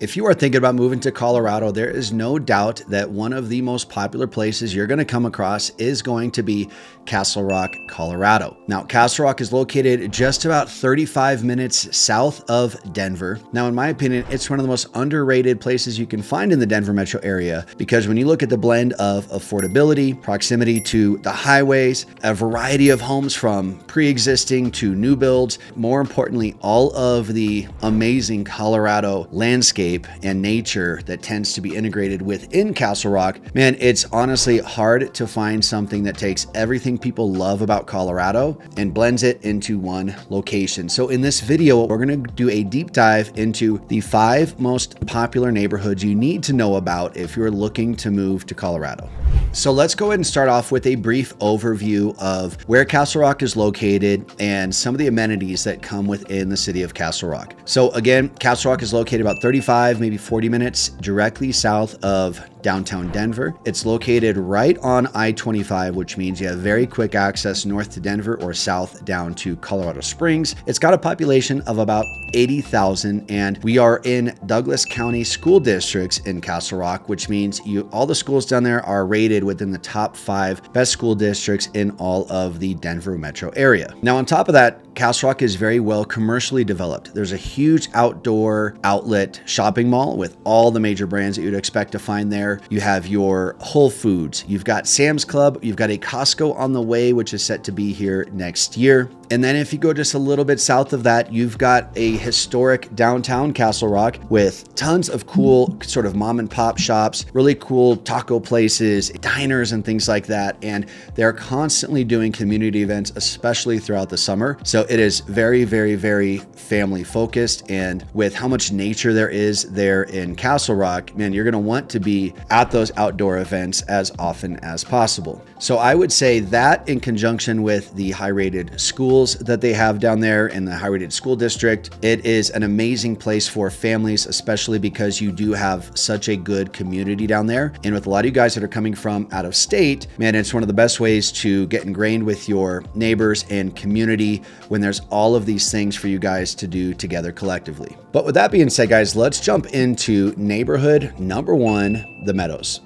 If you are thinking about moving to Colorado, there is no doubt that one of the most popular places you're going to come across is going to be Castle Rock, Colorado. Now, Castle Rock is located just about 35 minutes south of Denver. Now, in my opinion, it's one of the most underrated places you can find in the Denver metro area because when you look at the blend of affordability, proximity to the highways, a variety of homes from pre-existing to new builds, more importantly, all of the amazing Colorado landscape and nature that tends to be integrated within Castle Rock, man, it's honestly hard to find something that takes everything people love about Colorado and blends it into one location. So in this video, we're going to do a deep dive into the 5 most popular neighborhoods you need to know about if you're looking to move to Colorado. So let's go ahead and start off with a brief overview of where Castle Rock is located and some of the amenities that come within the city of Castle Rock. So again, Castle Rock is located about 35, maybe 40 minutes directly south of downtown Denver. It's located right on I-25, which means you have very quick access north to Denver or south down to Colorado Springs. It's got a population of about 80,000, and we are in Douglas County school districts in Castle Rock, which means all the schools down there are rated within the top 5 best school districts in all of the Denver metro area. Now, on top of that, Castle Rock is very well commercially developed. There's a huge outdoor outlet shopping mall with all the major brands that you'd expect to find there. You have your Whole Foods, you've got Sam's Club, you've got a Costco on the way, which is set to be here next year. And then if you go just a little bit south of that, you've got a historic downtown Castle Rock with tons of cool sort of mom and pop shops, really cool taco places, diners and things like that. And they're constantly doing community events, especially throughout the summer. So it is very, very, very family focused. And with how much nature there is there in Castle Rock, man, you're going to want to be at those outdoor events as often as possible. So I would say that in conjunction with the high rated schools that they have down there in the high rated school district, it is an amazing place for families, especially because you do have such a good community down there. And with a lot of you guys that are coming from out of state, man, it's one of the best ways to get ingrained with your neighbors and community when there's all of these things for you guys to do together collectively. But with that being said, guys, let's jump into neighborhood number 1, the Meadows.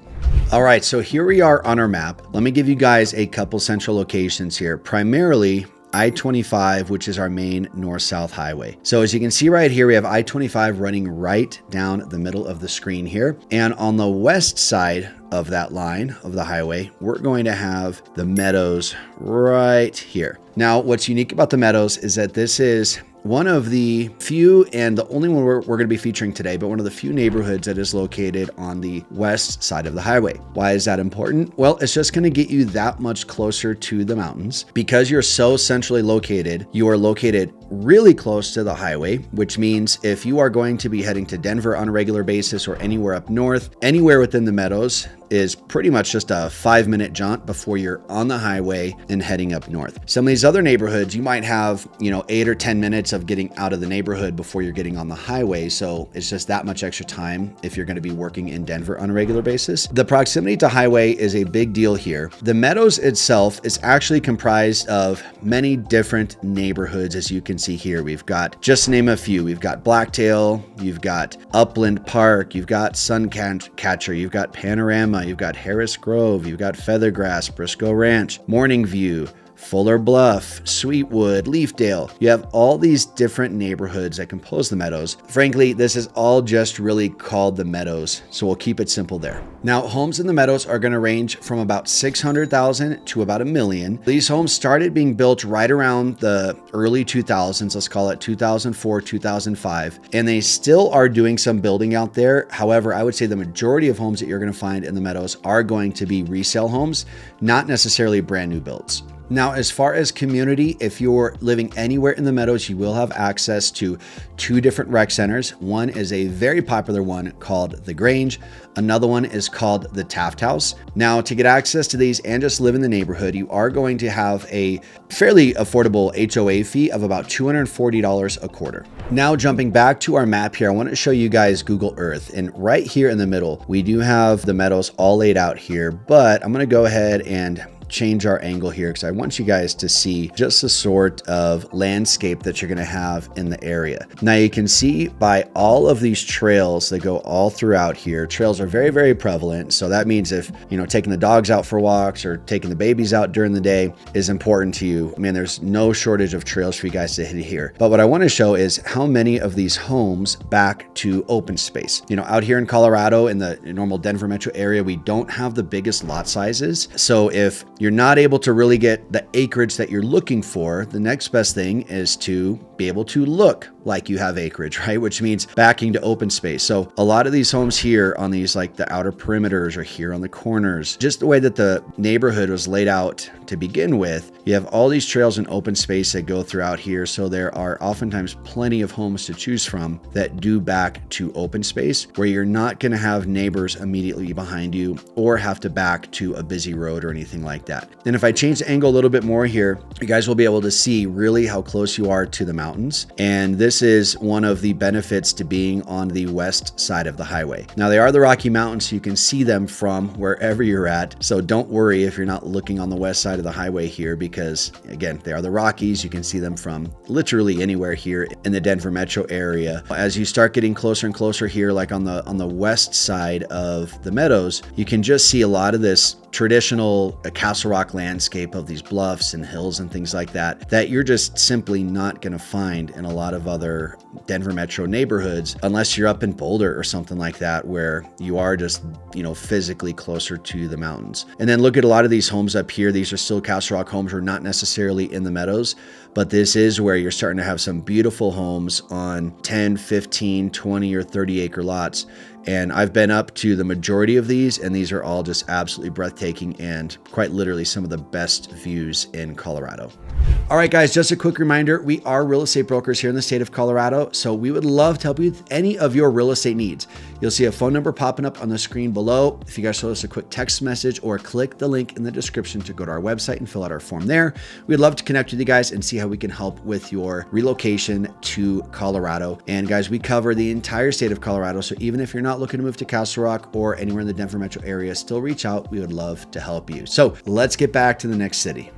All right, so here we are on our map. Let me give you guys a couple central locations here, primarily I-25, which is our main north-south highway. So as you can see right here, we have I-25 running right down the middle of the screen here. And on the west side of that line of the highway, we're going to have the Meadows right here. Now, what's unique about the Meadows is that this is one of the few, and the only one we're going to be featuring today, but one of the few neighborhoods that is located on the west side of the highway. Why is that important? Well, it's just going to get you that much closer to the mountains. Because you're so centrally located, you are located really close to the highway, which means if you are going to be heading to Denver on a regular basis or anywhere up north, anywhere within the Meadows is pretty much just a 5-minute jaunt before you're on the highway and heading up north. Some of these other neighborhoods, you might have, 8 or 10 minutes of getting out of the neighborhood before you're getting on the highway. So it's just that much extra time if you're going to be working in Denver on a regular basis. The proximity to highway is a big deal here. The Meadows itself is actually comprised of many different neighborhoods, as you can see here. We've got, just to name a few, we've got Blacktail, you've got Upland Park, you've got Suncatcher, you've got Panorama, you've got Harris Grove, you've got Feathergrass, Briscoe Ranch, Morning View, Fuller Bluff, Sweetwood, Leafdale. You have all these different neighborhoods that compose the Meadows. Frankly, this is all just really called the Meadows, so we'll keep it simple there. Now, homes in the Meadows are going to range from about 600,000 to about 1 million. These homes started being built right around the early 2000s, let's call it 2004, 2005, and they still are doing some building out there. However, I would say the majority of homes that you're going to find in the Meadows are going to be resale homes, not necessarily brand new builds. Now, as far as community, if you're living anywhere in the Meadows, you will have access to 2 different rec centers. One is a very popular one called The Grange. Another one is called the Taft House. Now, to get access to these and just live in the neighborhood, you are going to have a fairly affordable HOA fee of about $240 a quarter. Now, jumping back to our map here, I want to show you guys Google Earth. And right here in the middle, we do have the Meadows all laid out here, but I'm going to go ahead and change our angle here because I want you guys to see just the sort of landscape that you're going to have in the area. Now you can see by all of these trails that go all throughout here. Trails are very, very prevalent. So that means if, you know, taking the dogs out for walks or taking the babies out during the day is important to you, I mean, there's no shortage of trails for you guys to hit here. But what I want to show is how many of these homes back to open space. You know, out here in Colorado, in the normal Denver metro area, we don't have the biggest lot sizes. So if you're not able to really get the acreage that you're looking for, the next best thing is to be able to look like you have acreage, right? Which means backing to open space. So a lot of these homes here on these, like the outer perimeters or here on the corners, just the way that the neighborhood was laid out to begin with, you have all these trails and open space that go throughout here. So there are oftentimes plenty of homes to choose from that do back to open space where you're not going to have neighbors immediately behind you or have to back to a busy road or anything like that. And if I change the angle a little bit more here, you guys will be able to see really how close you are to the mountains. And this is one of the benefits to being on the west side of the highway. Now they are the Rocky Mountains, so you can see them from wherever you're at. So don't worry if you're not looking on the west side of the highway here, because again, they are the Rockies. You can see them from literally anywhere here in the Denver metro area. As you start getting closer and closer here, like on the west side of the meadows, you can just see a lot of this traditional Castle Rock landscape of these bluffs and hills and things like that, that you're just simply not going to find in a lot of other Denver metro neighborhoods, unless you're up in Boulder or something like that, where you are just, you know, physically closer to the mountains. And then look at a lot of these homes up here. These are still Castle Rock homes. We're not necessarily in the meadows, but this is where you're starting to have some beautiful homes on 10, 15, 20, or 30 acre lots. And I've been up to the majority of these, and these are all just absolutely breathtaking and quite literally some of the best views in Colorado. All right, guys, just a quick reminder, we are real estate brokers here in the state of Colorado, so we would love to help you with any of your real estate needs. You'll see a phone number popping up on the screen below. If you guys show us a quick text message or click the link in the description to go to our website and fill out our form there. We'd love to connect with you guys and see how we can help with your relocation to Colorado. And guys, we cover the entire state of Colorado, so even if you're not looking to move to Castle Rock or anywhere in the Denver metro area, still reach out. We would love to help you. So let's get back to the next city.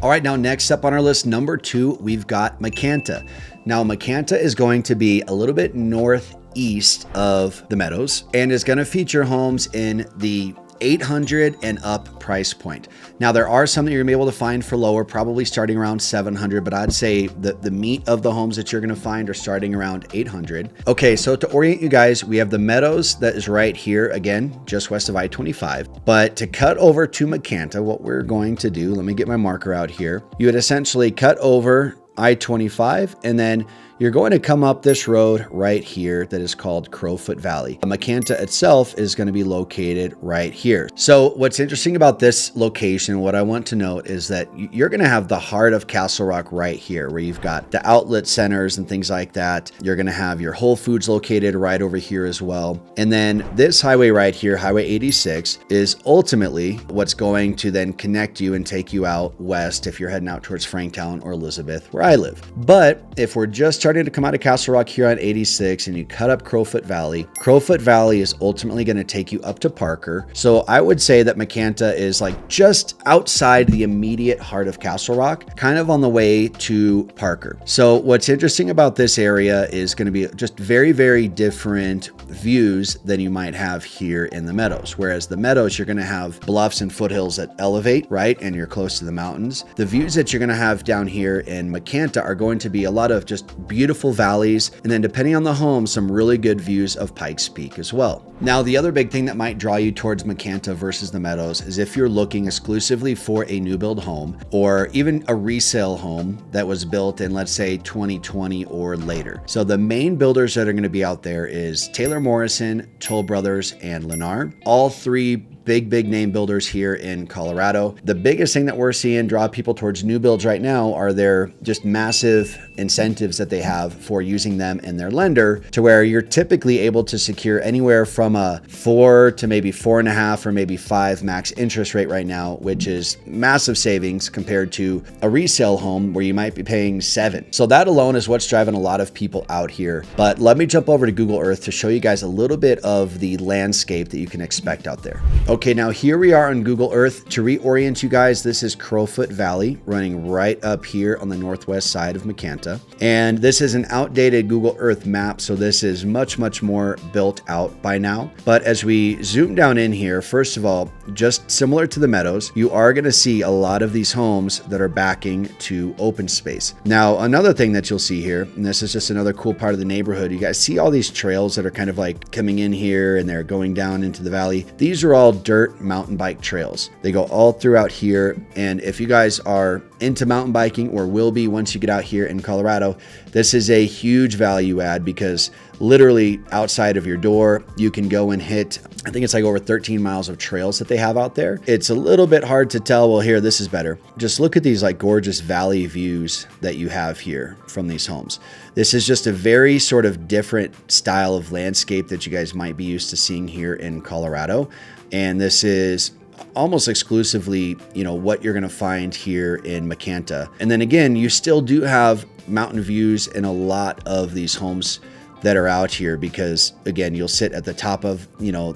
All right, now next up on our list, number 2, we've got Macanta. Now Macanta is going to be a little bit northeast of the meadows and is going to feature homes in the 800 and up price point. Now there are some that you're gonna be able to find for lower, probably starting around 700, but I'd say that the meat of the homes that you're gonna find are starting around 800. Okay, so to orient you guys, we have the meadows that is right here, again, just west of I-25. But to cut over to Macanta, what we're going to do, let me get my marker out here. You would essentially cut over I-25 and then you're going to come up this road right here that is called Crowfoot Valley. Macanta itself is going to be located right here. So what's interesting about this location, what I want to note is that you're going to have the heart of Castle Rock right here, where you've got the outlet centers and things like that. You're going to have your Whole Foods located right over here as well. And then this highway right here, Highway 86, is ultimately what's going to then connect you and take you out west if you're heading out towards Franktown or Elizabeth, where I live. But if we're just starting to come out of Castle Rock here on 86 and you cut up Crowfoot Valley is ultimately going to take you up to Parker. So I would say that Macanta is like just outside the immediate heart of Castle Rock, kind of on the way to Parker. So what's interesting about this area is going to be just very, very different views than you might have here in the meadows. Whereas the meadows, you're going to have bluffs and foothills that elevate, right? And you're close to the mountains. The views that you're going to have down here in Macanta are going to be a lot of just beautiful valleys, and then depending on the home, some really good views of Pikes Peak as well. Now, the other big thing that might draw you towards Macanta versus the meadows is if you're looking exclusively for a new build home or even a resale home that was built in, let's say, 2020 or later. So the main builders that are going to be out there is Taylor Morrison, Toll Brothers, and Lennar. All three big name builders here in Colorado. The biggest thing that we're seeing draw people towards new builds right now are their just massive incentives that they have for using them in their lender, to where you're typically able to secure anywhere from a 4 to maybe 4.5 or maybe 5 max interest rate right now, which is massive savings compared to a resale home where you might be paying 7. So that alone is what's driving a lot of people out here. But let me jump over to Google Earth to show you guys a little bit of the landscape that you can expect out there. Okay, now here we are on Google Earth. To reorient you guys, this is Crowfoot Valley running right up here on the northwest side of McCanta. And this is an outdated Google Earth map, so this is much, much more built out by now. But as we zoom down in here, first of all, just similar to the Meadows, you are going to see a lot of these homes that are backing to open space. Now, another thing that you'll see here, and this is just another cool part of the neighborhood, you guys see all these trails that are kind of like coming in here and they're going down into the valley. These are all dirt mountain bike trails. They go all throughout here. And if you guys are into mountain biking or will be once you get out here in Colorado, this is a huge value add because literally outside of your door, you can go and hit, I think it's like over 13 miles of trails that they have out there. It's a little bit hard to tell, well, here, this is better. Just look at these like gorgeous valley views that you have here from these homes. This is just a very sort of different style of landscape that you guys might be used to seeing here in Colorado. And this is almost exclusively, what you're going to find here in McCanta. And then again, you still do have mountain views in a lot of these homes that are out here because again, you'll sit at the top of,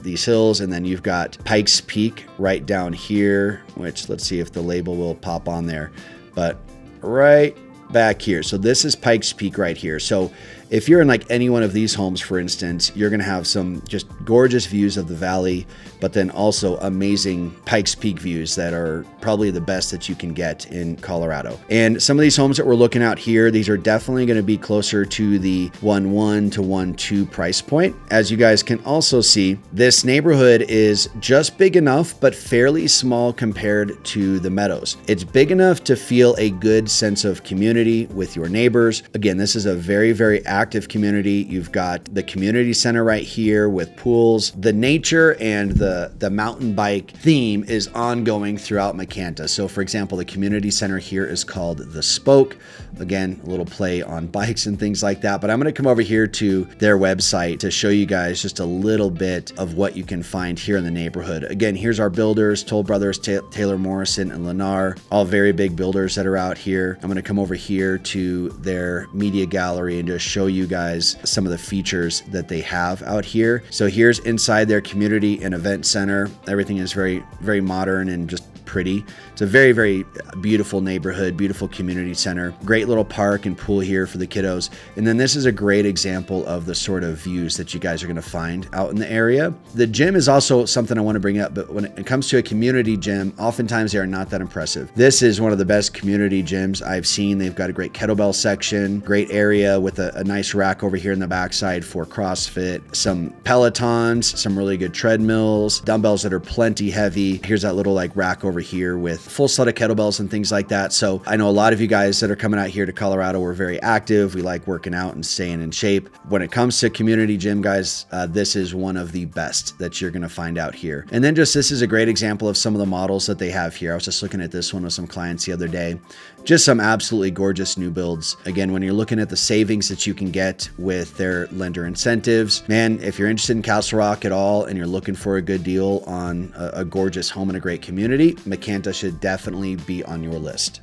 these hills, and then you've got Pikes Peak right down here, which let's see if the label will pop on there, but right back here. So this is Pikes Peak right here. So if you're in like any one of these homes, for instance, you're going to have some just gorgeous views of the valley, but then also amazing Pikes Peak views that are probably the best that you can get in Colorado. And some of these homes that we're looking at here, these are definitely going to be closer to the 1.1 to 1.2 price point. As you guys can also see, this neighborhood is just big enough, but fairly small compared to the Meadows. It's big enough to feel a good sense of community with your neighbors. Again, this is a very, very active community. You've got the community center right here with pools. The nature and the mountain bike theme is ongoing throughout McCanta. So for example, the community center here is called The Spoke. Again, a little play on bikes and things like that. But I'm going to come over here to their website to show you guys just a little bit of what you can find here in the neighborhood. Again, here's our builders, Toll Brothers, Taylor Morrison, and Lennar, all very big builders that are out here. I'm going to come over here to their media gallery and just show you guys some of the features that they have out here. So here's inside their community and event center. Everything is very, very modern and just pretty. It's a very, very beautiful neighborhood, beautiful community center, great little park and pool here for the kiddos. And then this is a great example of the sort of views that you guys are going to find out in the area. The gym is also something I want to bring up, but when it comes to a community gym, oftentimes they are not that impressive. This is one of the best community gyms I've seen. They've got a great kettlebell section, great area with a nice rack over here in the backside for CrossFit, some Pelotons, some really good treadmills, dumbbells that are plenty heavy. Here's that little like rack over here with full set of kettlebells and things like that. So I know a lot of you guys that are coming out here to Colorado, we're very active. We like working out and staying in shape. When it comes to community gym, guys, this is one of the best that you're going to find out here. And then just this is a great example of some of the models that they have here. I was just looking at this one with some clients the other day. Just some absolutely gorgeous new builds. Again, when you're looking at the savings that you can get with their lender incentives, man, if you're interested in Castle Rock at all and you're looking for a good deal on a gorgeous home in a great community, McCanta should definitely be on your list.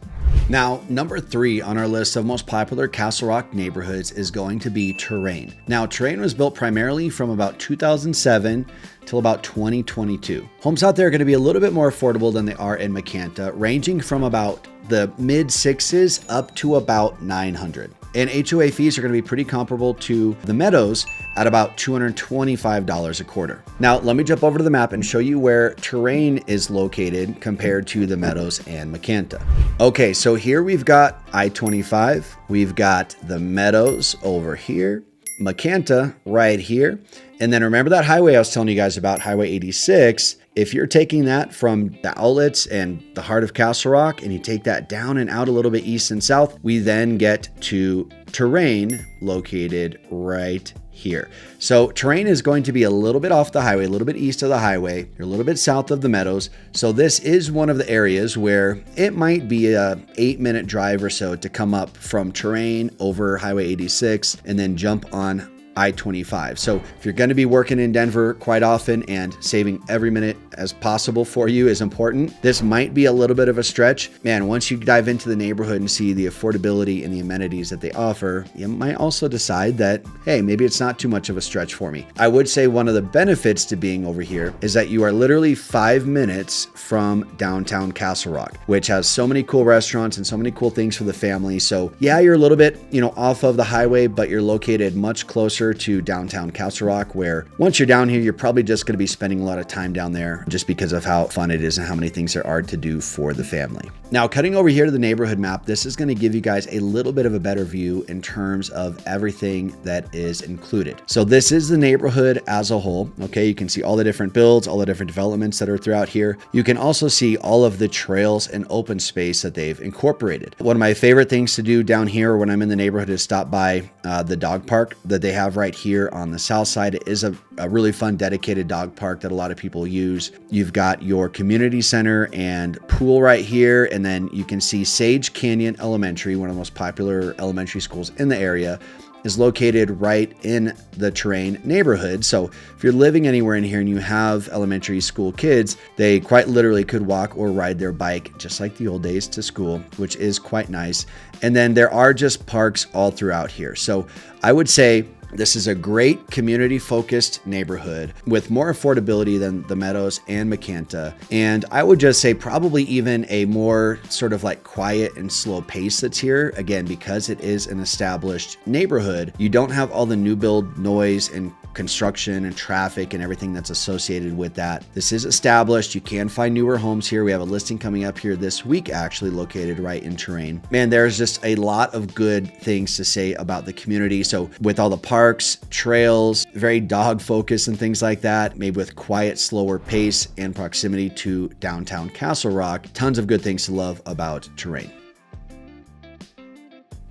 Now, number 3 on our list of most popular Castle Rock neighborhoods is going to be Terrain. Now, Terrain was built primarily from about 2007 till about 2022. Homes out there are going to be a little bit more affordable than they are in McCanta, ranging from about the mid 6s up to about 900. And HOA fees are going to be pretty comparable to the Meadows at about $225 a quarter. Now, let me jump over to the map and show you where Terrain is located compared to the Meadows and McCanta. Okay, so here we've got I-25, we've got the Meadows over here, McCanta right here. And then remember that highway I was telling you guys about, Highway 86. If you're taking that from the outlets and the heart of Castle Rock and you take that down and out a little bit east and south, we then get to Terrain located right here. So Terrain is going to be a little bit off the highway, a little bit east of the highway, a little bit south of the Meadows. So this is one of the areas where it might be a 8-minute drive or so to come up from Terrain over Highway 86 and then jump on I-25. So if you're going to be working in Denver quite often and saving every minute as possible for you is important, this might be a little bit of a stretch. Man, once you dive into the neighborhood and see the affordability and the amenities that they offer, you might also decide that, hey, maybe it's not too much of a stretch for me. I would say one of the benefits to being over here is that you are literally 5 minutes from downtown Castle Rock, which has so many cool restaurants and so many cool things for the family. So yeah, you're a little bit, off of the highway, but you're located much closer to downtown Castle Rock, where once you're down here, you're probably just going to be spending a lot of time down there just because of how fun it is and how many things there are to do for the family. Now, cutting over here to the neighborhood map, this is going to give you guys a little bit of a better view in terms of everything that is included. So this is the neighborhood as a whole. Okay, you can see all the different builds, all the different developments that are throughout here. You can also see all of the trails and open space that they've incorporated. One of my favorite things to do down here when I'm in the neighborhood is stop by the dog park that they have right here on the south side. It is a really fun dedicated dog park that a lot of people use. You've got your community center and pool right here, and then you can see Sage Canyon Elementary, one of the most popular elementary schools in the area, is located right in the Terrain neighborhood. So if you're living anywhere in here and you have elementary school kids, they quite literally could walk or ride their bike just like the old days to school, which is quite nice. And then there are just parks all throughout here. So I would say this is a great community-focused neighborhood with more affordability than the Meadows and McCanta. And I would just say probably even a more sort of like quiet and slow pace that's here. Again, because it is an established neighborhood, you don't have all the new build noise and construction and traffic and everything that's associated with that. This is established. You can find newer homes here. We have a listing coming up here this week, actually located right in Terrain. Man, there's just a lot of good things to say about the community. So with all the parks, trails, very dog focused and things like that, maybe with quiet, slower pace and proximity to downtown Castle Rock, tons of good things to love about Terrain.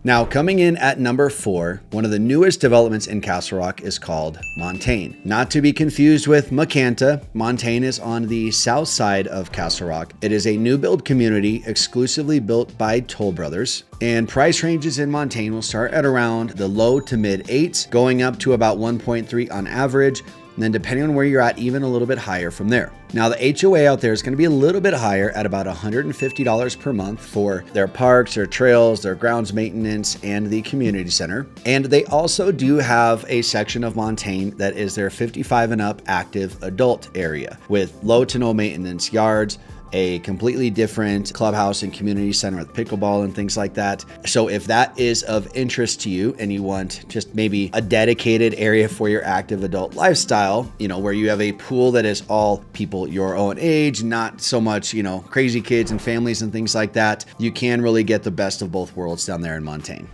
Now, coming in at number 4, one of the newest developments in Castle Rock is called Montaigne. Not to be confused with McCanta, Montaigne is on the south side of Castle Rock. It is a new build community exclusively built by Toll Brothers. And price ranges in Montaigne will start at around the low to mid 8s, going up to about 1.3 on average. And then depending on where you're at, even a little bit higher from there. Now the HOA out there is going to be a little bit higher at about $150 per month for their parks, their trails, their grounds maintenance, and the community center. And they also do have a section of Montaigne that is their 55 and up active adult area with low to no maintenance yards, a completely different clubhouse and community center with pickleball and things like that. So if that is of interest to you and you want just maybe a dedicated area for your active adult lifestyle, where you have a pool that is all people your own age, not so much, crazy kids and families and things like that, you can really get the best of both worlds down there in Montaigne.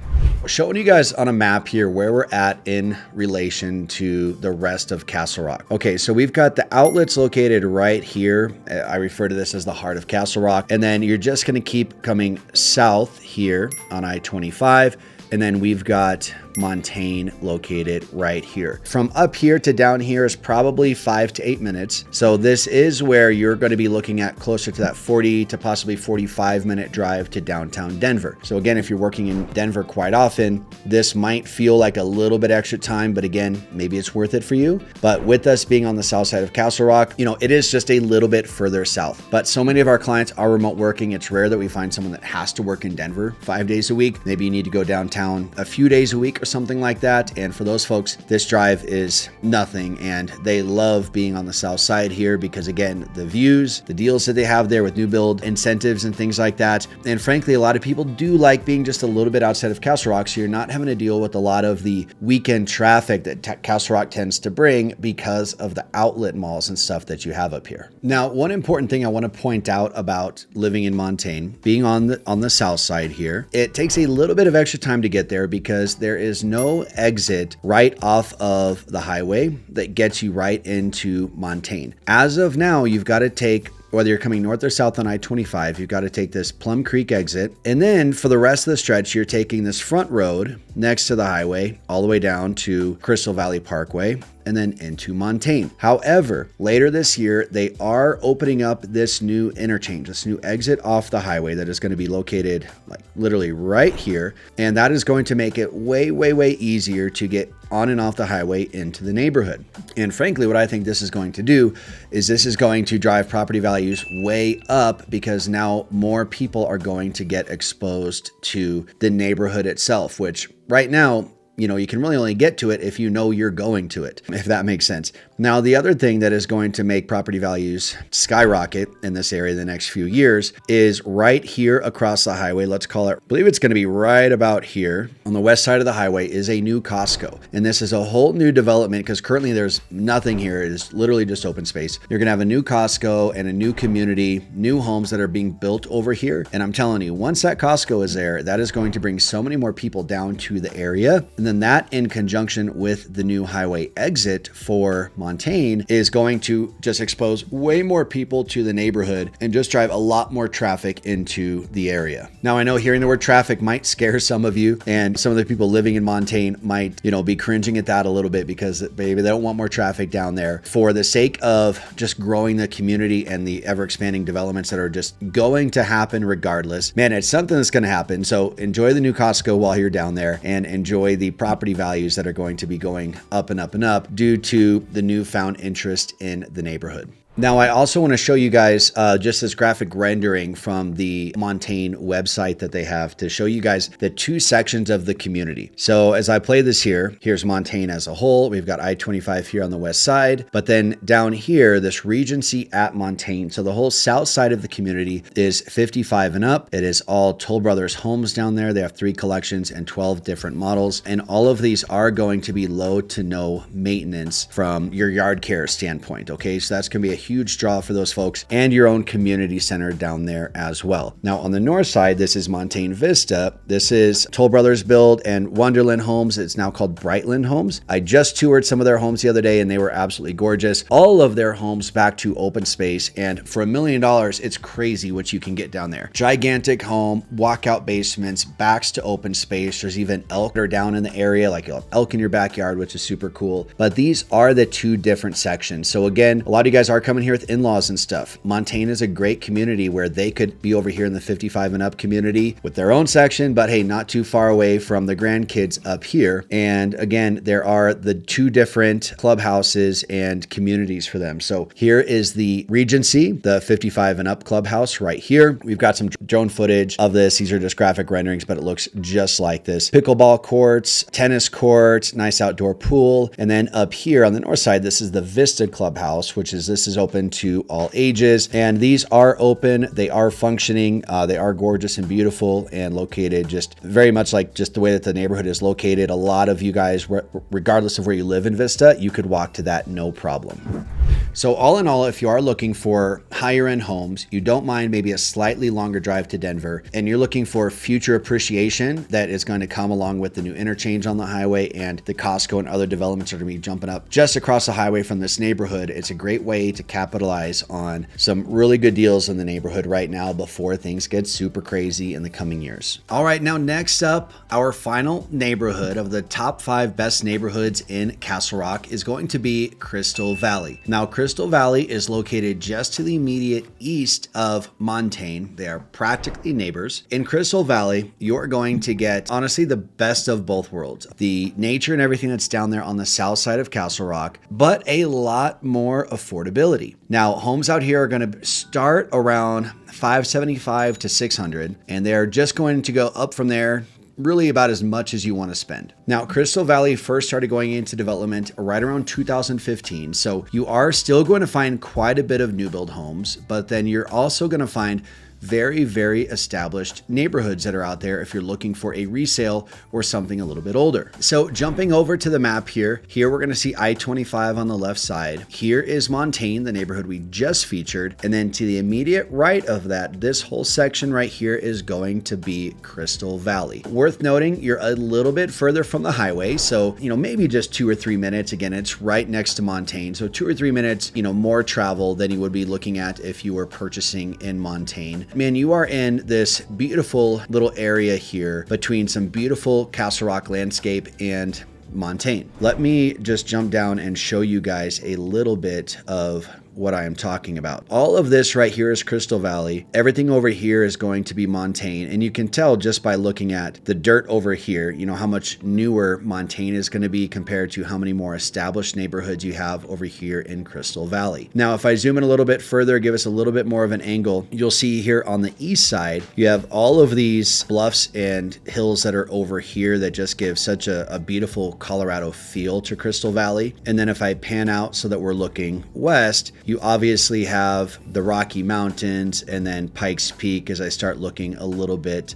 Showing you guys on a map here where we're at in relation to the rest of Castle Rock. Okay, so we've got the outlets located right here. I refer to this as the heart of Castle Rock. And then you're just going to keep coming south here on I-25. And then we've got Montaigne located right here. From up here to down here is probably 5 to 8 minutes. So this is where you're going to be looking at closer to that 40 to possibly 45-minute drive to downtown Denver. So again, if you're working in Denver quite often, this might feel like a little bit extra time, but again, maybe it's worth it for you. But with us being on the south side of Castle Rock, it is just a little bit further south. But so many of our clients are remote working. It's rare that we find someone that has to work in Denver 5 days a week. Maybe you need to go downtown a few days a week or something like that. And for those folks, this drive is nothing. And they love being on the south side here because, again, the views, the deals that they have there with new build incentives and things like that. And frankly, a lot of people do like being just a little bit outside of Castle Rock. So you're not having to deal with a lot of the weekend traffic that Castle Rock tends to bring because of the outlet malls and stuff that you have up here. Now, one important thing I want to point out about living in Montaigne, being on the south side here, it takes a little bit of extra time to get there because there is no exit right off of the highway that gets you right into Montaigne. As of now, you've got to take, whether you're coming north or south on I-25, you've got to take this Plum Creek exit. And then for the rest of the stretch, you're taking this front road next to the highway all the way down to Crystal Valley Parkway. and then into Montaigne. However, later this year, they are opening up this new interchange, this new exit off the highway that is going to be located like literally right here. And that is going to make it way, way, way easier to get on and off the highway into the neighborhood. And frankly, what I think this is going to do is this is going to drive property values way up, because now more people are going to get exposed to the neighborhood itself, which right now, you know, you can really only get to it if you know you're going to it, if that makes sense. Now, the other thing that is going to make property values skyrocket in this area the next few years is right here across the highway. Let's call it, I believe it's going to be right about here on the west side of the highway, is a new Costco. And this is a whole new development because currently there's nothing here. It is literally just open space. You're going to have a new Costco and a new community, new homes that are being built over here. And I'm telling you, once that Costco is there, that is going to bring so many more people down to the area. And then that, in conjunction with the new highway exit for Montaigne, is going to just expose way more people to the neighborhood and just drive a lot more traffic into the area. Now, I know hearing the word traffic might scare some of you, and some of the people living in Montaigne might, be cringing at that a little bit because maybe they don't want more traffic down there. For the sake of just growing the community and the ever expanding developments that are just going to happen regardless, man, it's something that's going to happen. So enjoy the new Costco while you're down there, and enjoy the property values that are going to be going up and up and up due to the newfound interest in the neighborhood. Now, I also want to show you guys just this graphic rendering from the Montaigne website that they have to show you guys the two sections of the community. So as I play this here, here's Montaigne as a whole. We've got I-25 here on the west side, but then down here, this Regency at Montaigne. So the whole south side of the community is 55 and up. It is all Toll Brothers homes down there. They have 3 collections and 12 different models. And all of these are going to be low to no maintenance from your yard care standpoint. Okay, so that's going to be a huge draw for those folks, and your own community center down there as well. Now, on the north side, this is Montaigne Vista. This is Toll Brothers build and Wonderland Homes. It's now called Brightland Homes. I just toured some of their homes the other day, and they were absolutely gorgeous. All of their homes back to open space, and for $1 million, it's crazy what you can get down there. Gigantic home, walkout basements, backs to open space. There's even elk that are down in the area, like you'll have elk in your backyard, which is super cool. But these are the two different sections. So again, a lot of you guys are coming here with in-laws and stuff. Montaigne is a great community where they could be over here in the 55 and up community with their own section, but hey, not too far away from the grandkids up here. And again, there are the two different clubhouses and communities for them. So here is the Regency, the 55 and up clubhouse right here. We've got some drone footage of this. These are just graphic renderings, but it looks just like this. Pickleball courts, tennis courts, nice outdoor pool. And then up here on the north side, this is the Vista clubhouse, this is open to all ages, and these are open, they are functioning, they are gorgeous and beautiful, and located just very much like just the way that the neighborhood is located. A lot of you guys, regardless of where you live in Vista, you could walk to that no problem. So all in all, if you are looking for higher end homes, you don't mind maybe a slightly longer drive to Denver, and you're looking for future appreciation that is going to come along with the new interchange on the highway and the Costco and other developments are going to be jumping up just across the highway from this neighborhood, it's a great way to capitalize on some really good deals in the neighborhood right now before things get super crazy in the coming years. All right, now next up, our final neighborhood of the top 5 best neighborhoods in Castle Rock is going to be Crystal Valley. Now, Crystal Valley is located just to the immediate east of Montaigne. They are practically neighbors. In Crystal Valley, you're going to get, honestly, the best of both worlds. The nature and everything that's down there on the south side of Castle Rock, but a lot more affordability. Now, homes out here are going to start around $575 to $600, and they're just going to go up from there really about as much as you want to spend. Now, Crystal Valley first started going into development right around 2015. So you are still going to find quite a bit of new build homes, but then you're also going to find very, very established neighborhoods that are out there if you're looking for a resale or something a little bit older. So jumping over to the map here we're going to see I-25 on the left side. Here is Montaigne, the neighborhood we just featured. And then to the immediate right of that, this whole section right here is going to be Crystal Valley. Worth noting, you're a little bit further from the highway. So, maybe just 2 or 3 minutes. Again, it's right next to Montaigne. So 2 or 3 minutes, more travel than you would be looking at if you were purchasing in Montaigne. Man, you are in this beautiful little area here between some beautiful Castle Rock landscape and Montane. Let me just jump down and show you guys a little bit of what I am talking about. All of this right here is Crystal Valley. Everything over here is going to be Montane. And you can tell just by looking at the dirt over here, you know, how much newer Montane is going to be compared to how many more established neighborhoods you have over here in Crystal Valley. Now, if I zoom in a little bit further, give us a little bit more of an angle, you'll see here on the east side, you have all of these bluffs and hills that are over here that just give such a beautiful Colorado feel to Crystal Valley. And then if I pan out so that we're looking west, you obviously have the Rocky Mountains and then Pikes Peak as I start looking a little bit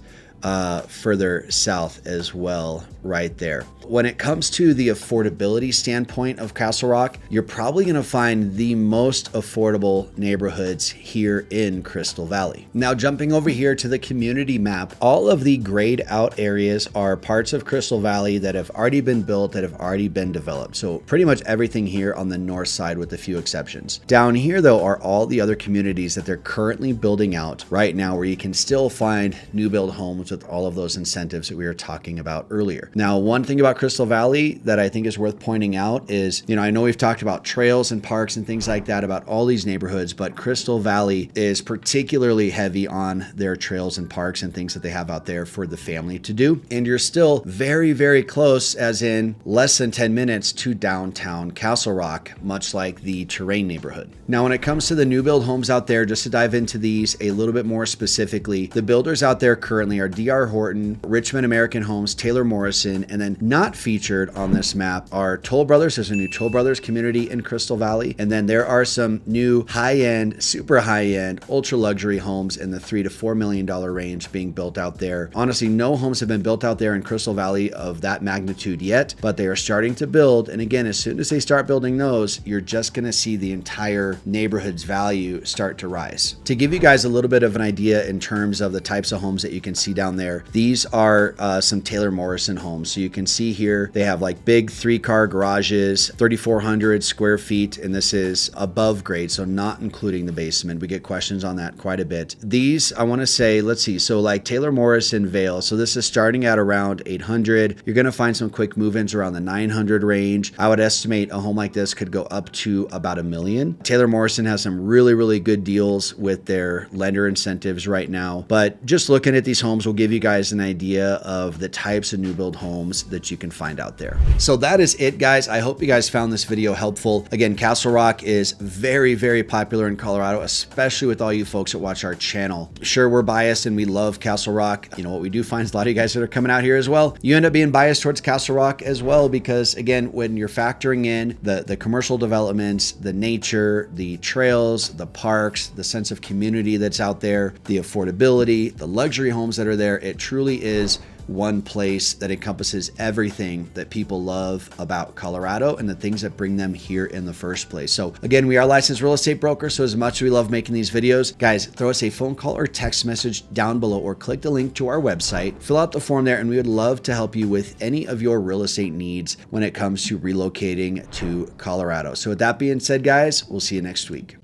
further south as well right there. When it comes to the affordability standpoint of Castle Rock, you're probably going to find the most affordable neighborhoods here in Crystal Valley. Now, jumping over here to the community map, all of the grayed out areas are parts of Crystal Valley that have already been built, that have already been developed. So pretty much everything here on the north side with a few exceptions. Down here though are all the other communities that they're currently building out right now, where you can still find new build homes with all of those incentives that we were talking about earlier. Now, one thing about Crystal Valley that I think is worth pointing out is, you know, I know we've talked about trails and parks and things like that about all these neighborhoods, but Crystal Valley is particularly heavy on their trails and parks and things that they have out there for the family to do. And you're still very, very close, as in less than 10 minutes to downtown Castle Rock, much like the Terrain neighborhood. Now, when it comes to the new build homes out there, just to dive into these a little bit more specifically, the builders out there currently are D.R. Horton, Richmond American Homes, Taylor Morrison, and then not featured on this map are Toll Brothers. There's a new Toll Brothers community in Crystal Valley. And then there are some new high-end, super high-end, ultra luxury homes in the $3 to $4 million range being built out there. Honestly, no homes have been built out there in Crystal Valley of that magnitude yet, but they are starting to build. And again, as soon as they start building those, you're just going to see the entire neighborhood's value start to rise. To give you guys a little bit of an idea in terms of the types of homes that you can see down there, these are some Taylor Morrison homes. So you can see here, they have like big 3-car garages, 3,400 square feet, and this is above grade, so not including the basement. We get questions on that quite a bit. These, I want to say, let's see, so like Taylor Morrison Vale, so this is starting at around 800. You're going to find some quick move-ins around the 900 range. I would estimate a home like this could go up to about $1 million. Taylor Morrison has some really, really good deals with their lender incentives right now, but just looking at these homes will give you guys an idea of the types of new build homes that you can find out there. So that is it, guys. I hope you guys found this video helpful. Again, Castle Rock is very, very popular in Colorado, especially with all you folks that watch our channel. Sure, we're biased and we love Castle Rock. You know, what we do find is a lot of you guys that are coming out here as well, you end up being biased towards Castle Rock as well, because again, when you're factoring in the commercial developments, the nature, the trails, the parks, the sense of community that's out there, the affordability, the luxury homes that are there, it truly is one place that encompasses everything that people love about Colorado and the things that bring them here in the first place. So again, we are licensed real estate brokers. So as much as we love making these videos, guys, throw us a phone call or text message down below, or click the link to our website, fill out the form there, and we would love to help you with any of your real estate needs when it comes to relocating to Colorado. So with that being said, guys, we'll see you next week.